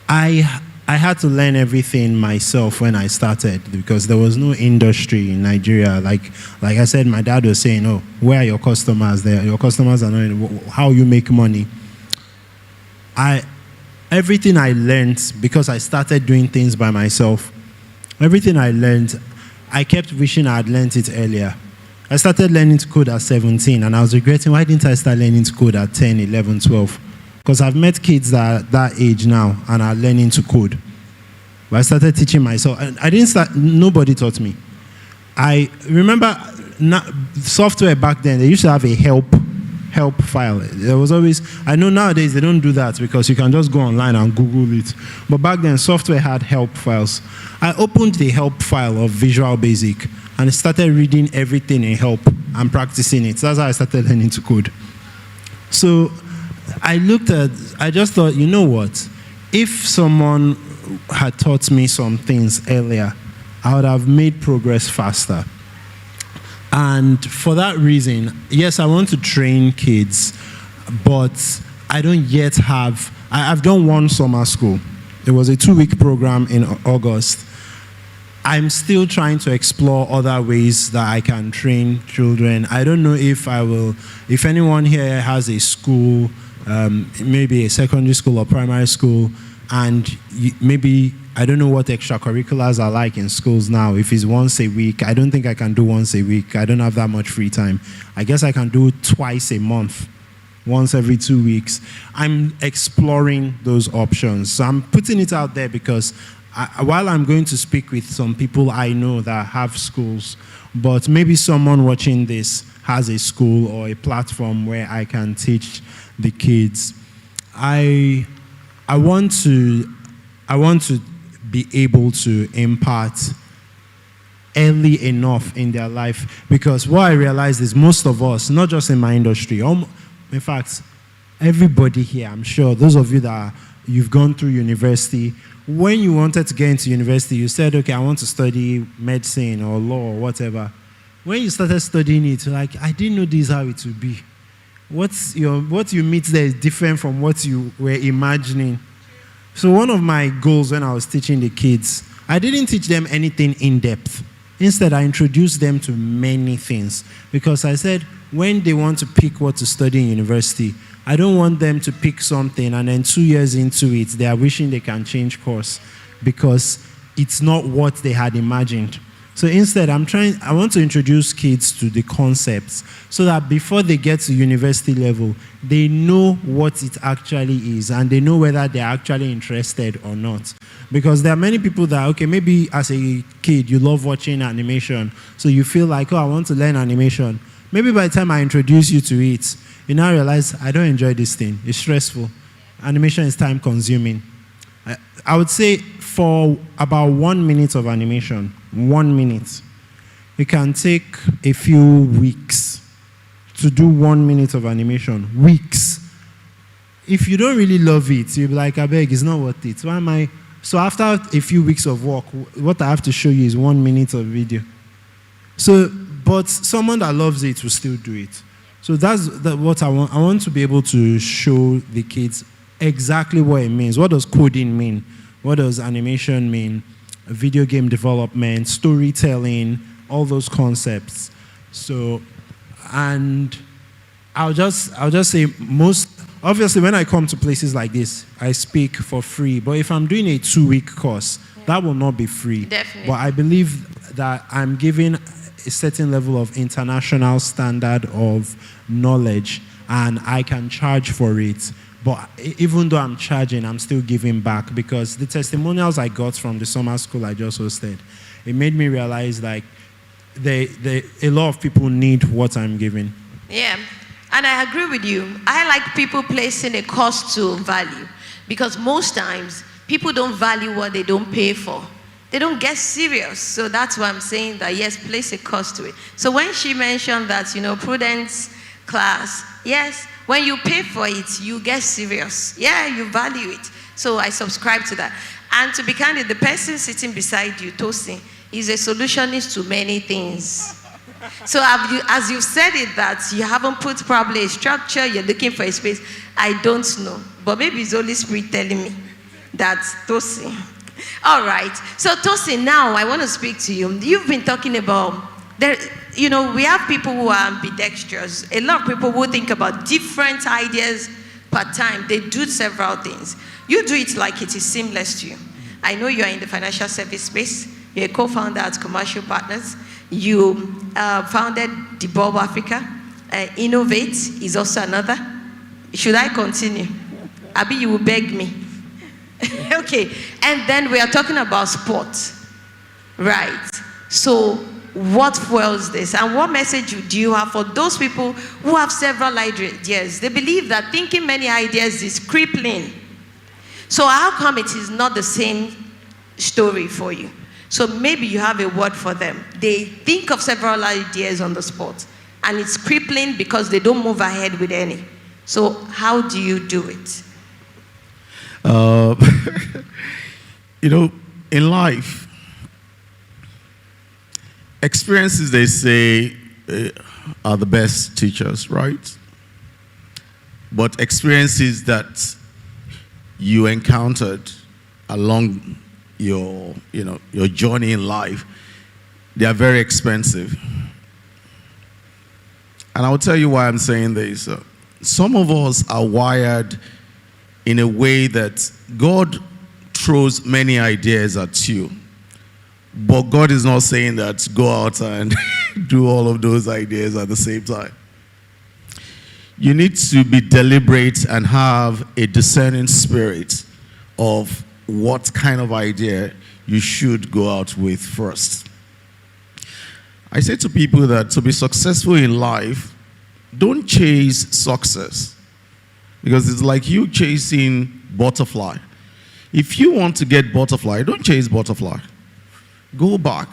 B: I had to learn everything myself when I started because there was no industry in Nigeria. Like I said, my dad was saying, oh, where are your customers? Your customers are not, how you make money. Everything I learned, because I started doing things by myself, everything I learned, I kept wishing I had learned it earlier. I started learning to code at 17, and I was regretting, why didn't I start learning to code at 10, 11, 12? Because I've met kids that are that age now and are learning to code. But I started teaching myself. And I didn't start, nobody taught me. I remember software back then, they used to have a help file. There was always, I know nowadays they don't do that because you can just go online and Google it. But back then, software had help files. I opened the help file of Visual Basic and started reading everything in help and practicing it. That's how I started learning to code. So I just thought, you know what? If someone had taught me some things earlier, I would have made progress faster. And for that reason, yes, I want to train kids, but I don't yet have, I've done one summer school. It was a 2-week program in August. I'm still trying to explore other ways that I can train children. I don't know if I will, if anyone here has a school, maybe a secondary school or primary school, and maybe, I don't know what extracurriculars are like in schools now. If it's once a week, I don't think I can do once a week. I don't have that much free time. I guess I can do twice a month, once every 2 weeks. I'm exploring those options. So I'm putting it out there because while I'm going to speak with some people I know that have schools, but maybe someone watching this has a school or a platform where I can teach the kids. I want to be able to impart early enough in their life, because what I realized is most of us, not just in my industry, in fact, everybody here, I'm sure, those of you that you've gone through university, when you wanted to get into university, you said, okay, I want to study medicine or law or whatever. When you started studying it, you're like, I didn't know this is how it would be. What you meet there is different from what you were imagining. So one of my goals when I was teaching the kids, I didn't teach them anything in depth. Instead, I introduced them to many things, because I said when they want to pick what to study in university, I don't want them to pick something and then 2 years into it, they are wishing they can change course because it's not what they had imagined. So instead, I want to introduce kids to the concepts so that before they get to university level, they know what it actually is and they know whether they're actually interested or not. Because there are many people that, okay, maybe as a kid, you love watching animation, so you feel like, oh, I want to learn animation. Maybe by the time I introduce you to it, you now realize, I don't enjoy this thing. It's stressful. Animation is time consuming. I would say for about 1 minute of animation, 1 minute, it can take a few weeks to do 1 minute of animation. Weeks. If you don't really love it, you'll be like, I beg, it's not worth it. Why am I? So after a few weeks of work, what I have to show you is 1 minute of video. So, but someone that loves it will still do it. So that's what I want. I want to be able to show the kids exactly what it means. What does coding mean? What does animation mean? Video game development, storytelling, all those concepts. So, and I'll just say obviously when I come to places like this, I speak for free. But if I'm doing a 2-week course, that will not be free.
A: Definitely.
B: But I believe that I'm giving a certain level of international standard of knowledge, and I can charge for it. But even though I'm charging, I'm still giving back, because the testimonials I got from the summer school I just hosted, it made me realize like a lot of people need what I'm giving.
A: Yeah, and I agree with you. I like people placing a cost to value, because most times people don't value what they don't pay for. They don't get serious. So that's why I'm saying that, yes, place a cost to it. So when she mentioned that, Prudent's class, yes, when you pay for it, you get serious. Yeah, you value it. So I subscribe to that. And to be candid, the person sitting beside you, Tosin, is a solutionist to many things. So as you've said it, that you haven't put probably a structure, you're looking for a space, I don't know. But maybe it's Holy Spirit telling me that Tosin. All right. So Tosin, now I want to speak to you. You've been talking about, we have people who are ambidextrous. A lot of people who think about different ideas per time. They do several things. You do it like it is seamless to you. I know you are in the financial service space. You're a co-founder at Commercio Partners. You founded the Bulb Africa. Innovate is also another. Should I continue? Abi, you will beg me. Okay. And then we are talking about sports. Right. So what fuels this? And what message do you have for those people who have several ideas? They believe that thinking many ideas is crippling. So how come it is not the same story for you? So maybe you have a word for them. They think of several ideas on the spot, and it's crippling because they don't move ahead with any. So how do you do it?
C: In life, experiences, they say, are the best teachers, right? But experiences that you encountered along your journey in life, they are very expensive. And I'll tell you why I'm saying this. Some of us are wired in a way that God throws many ideas at you. But God is not saying that go out and do all of those ideas at the same time. You need to be deliberate and have a discerning spirit of what kind of idea you should go out with first. I say to people that to be successful in life, don't chase success, because it's like you chasing butterfly. If you want to get butterfly, don't chase butterfly. Go back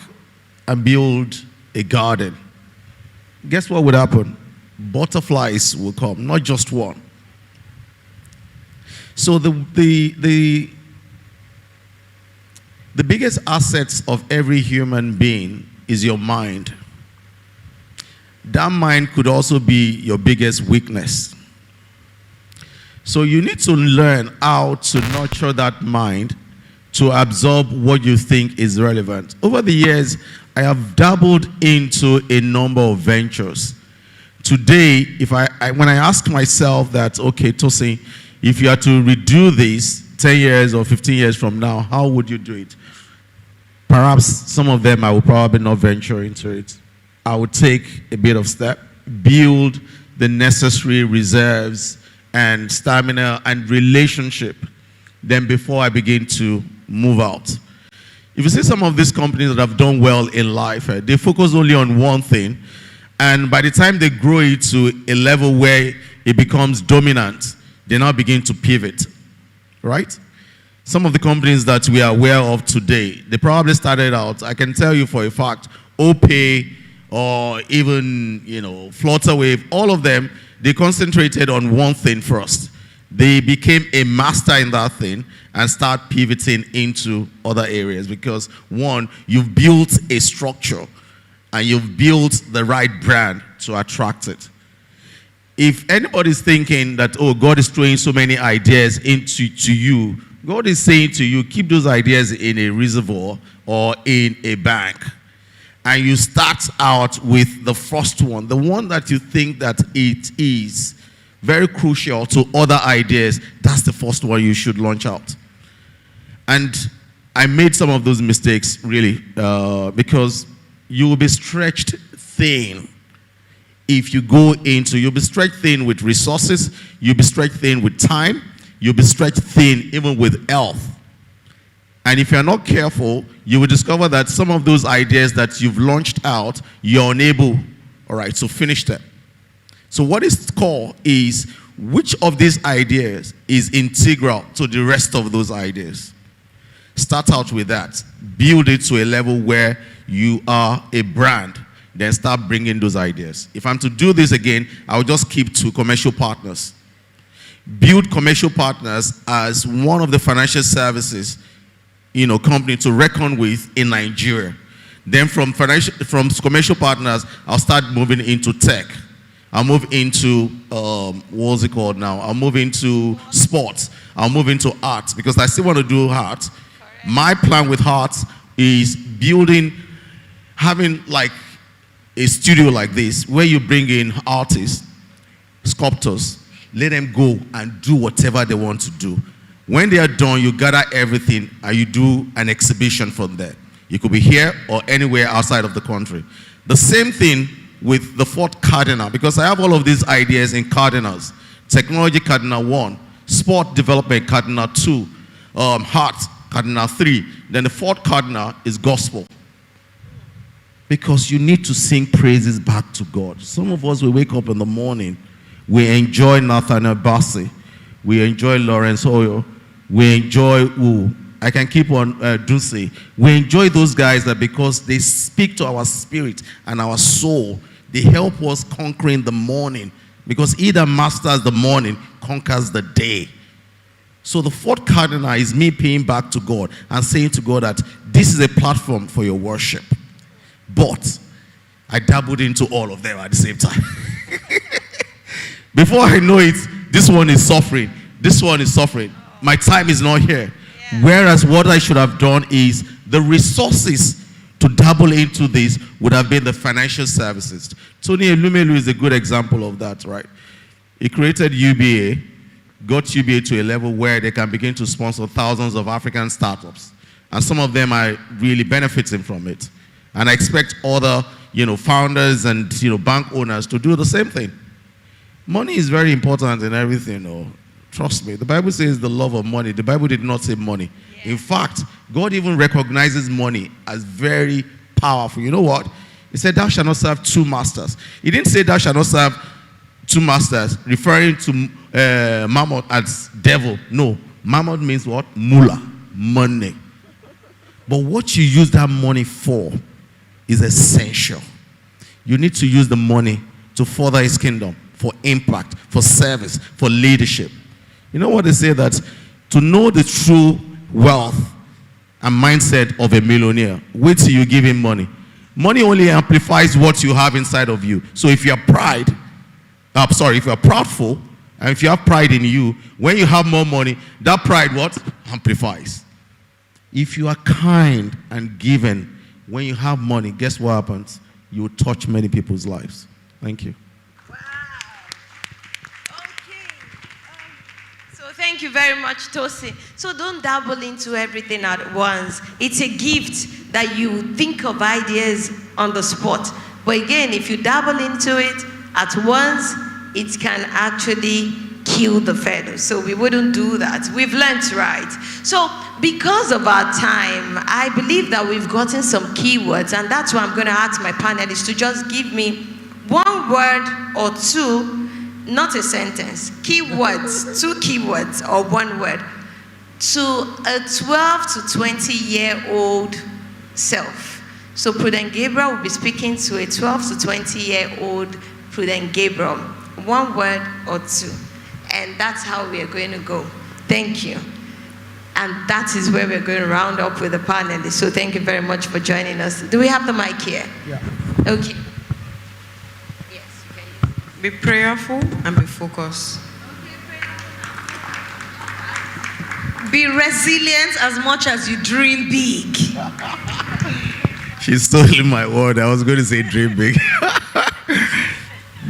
C: and build a garden. Guess what would happen? Butterflies will come, not just one. So the biggest assets of every human being is your mind. That mind could also be your biggest weakness. So you need to learn how to nurture that mind to absorb what you think is relevant. Over the years, I have dabbled into a number of ventures. Today, when I ask myself that, okay, Tosin, if you had to redo this 10 years or 15 years from now, how would you do it? Perhaps some of them I will probably not venture into it. I would take a bit of step, build the necessary reserves and stamina and relationship, then before I begin to move out. If you see some of these companies that have done well in life, they focus only on one thing, and by the time they grow it to a level where it becomes dominant, they now begin to pivot, right? Some of the companies that we are aware of today, they probably started out, I can tell you for a fact, OPay or even, Flutterwave, all of them, they concentrated on one thing first. They became a master in that thing and start pivoting into other areas because, one, you've built a structure and you've built the right brand to attract it. If anybody's thinking that, oh, God is throwing so many ideas into you, God is saying to you, keep those ideas in a reservoir or in a bank. And you start out with the first one, the one that you think that it is very crucial to other ideas. That's the first one you should launch out. And I made some of those mistakes, really, because you will be stretched thin if you go into, you'll be stretched thin with resources, you'll be stretched thin with time, you'll be stretched thin even with health. And if you're not careful, you will discover that some of those ideas that you've launched out, you're unable, to finish them. So what is core is which of these ideas is integral to the rest of those ideas. Start out with that. Build it to a level where you are a brand. Then start bringing those ideas. If I'm to do this again, I'll just keep to commercial partners. Build commercial partners as one of the financial services company to reckon with in Nigeria. Then from commercial partners, I'll start moving into tech. I'll move into, what's it called now? I'll move into sports. I'll move into art because I still want to do art. My plan with art is having like a studio like this where you bring in artists, sculptors, let them go and do whatever they want to do. When they are done, you gather everything and you do an exhibition from there. You could be here or anywhere outside of the country. The same thing with the fourth cardinal, because I have all of these ideas in cardinals. Technology cardinal 1, sport development cardinal 2, heart cardinal 3. Then the fourth cardinal is gospel. Because you need to sing praises back to God. Some of us, we wake up in the morning, we enjoy Nathaniel Bassey, we enjoy Lawrence Oyo, we enjoy I can keep on Ducey. We enjoy those guys that because they speak to our spirit and our soul, they help us conquering the morning. Because he that masters the morning conquers the day. So the fourth cardinal is me paying back to God and saying to God that this is a platform for your worship. But I dabbled into all of them at the same time. Before I know it, this one is suffering. This one is suffering. My time is not here. Yeah. Whereas what I should have done is the resources to dabble into this would have been the financial services. Tony Elumelu is a good example of that, right? He created UBA, got UBA to a level where they can begin to sponsor thousands of African startups. And some of them are really benefiting from it. And I expect other, founders and, bank owners to do the same thing. Money is very important in everything, Trust me. The Bible says the love of money. The Bible did not say money. In fact, God even recognizes money as very powerful. You know what? He said, thou shalt not serve two masters. He didn't say thou shalt not serve two masters, referring to Mammon as devil. No. Mammon means what? Mullah. Money. But what you use that money for is essential. You need to use the money to further his kingdom, for impact, for service, for leadership. You know what they say, that to know the true wealth and mindset of a millionaire, wait till you give him money. Money only amplifies what you have inside of you. So if you are if you are proudful, and if you have pride in you, when you have more money, that pride what? Amplifies. If you are kind and giving, when you have money, guess what happens? You will touch many people's lives. Thank you.
A: Wow. Okay. So thank you very much, Tosin. So don't dabble into everything at once. It's a gift that you think of ideas on the spot. But again, if you dabble into it at once, it can actually kill the feather. So we wouldn't do that. We've learned, right? So because of our time, I believe that we've gotten some keywords, and that's why I'm going to ask my panelists to just give me one word or two, not a sentence, keywords, two keywords or one word, to a 12 to 20-year-old self. So Prudent Gabriel will be speaking to a 12 to 20-year-old Prudent Gabriel. One word or two. And that's how we are going to go. Thank you. And that is where we're going to round up with the panelists. So thank you very much for joining us. Do we have the mic here?
G: Yeah.
A: Okay. Yes, you can use it.
E: Be prayerful and be focused.
D: Be resilient as much as you dream big.
C: She stole my word. I was going to say dream big.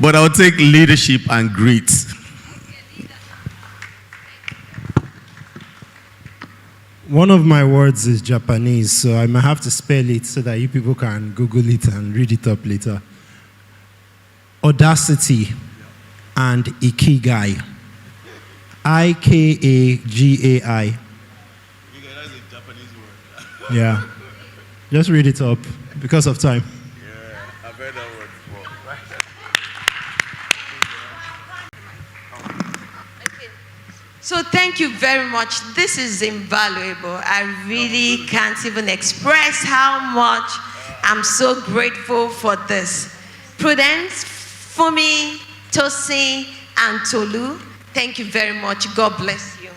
C: But I'll take leadership and grit.
B: One of my words is Japanese, so I might have to spell it so that you people can Google it and read it up later. Audacity and Ikigai. I-K-A-G-A-I.
C: That's a Japanese word.
B: Yeah. Just read it up because of time.
C: Yeah, I've heard that word before.
A: So thank you very much. This is invaluable. I really can't even express how much I'm so grateful for this. Prudent, Funmi, Tosin, and Tolu, thank you very much. God bless you.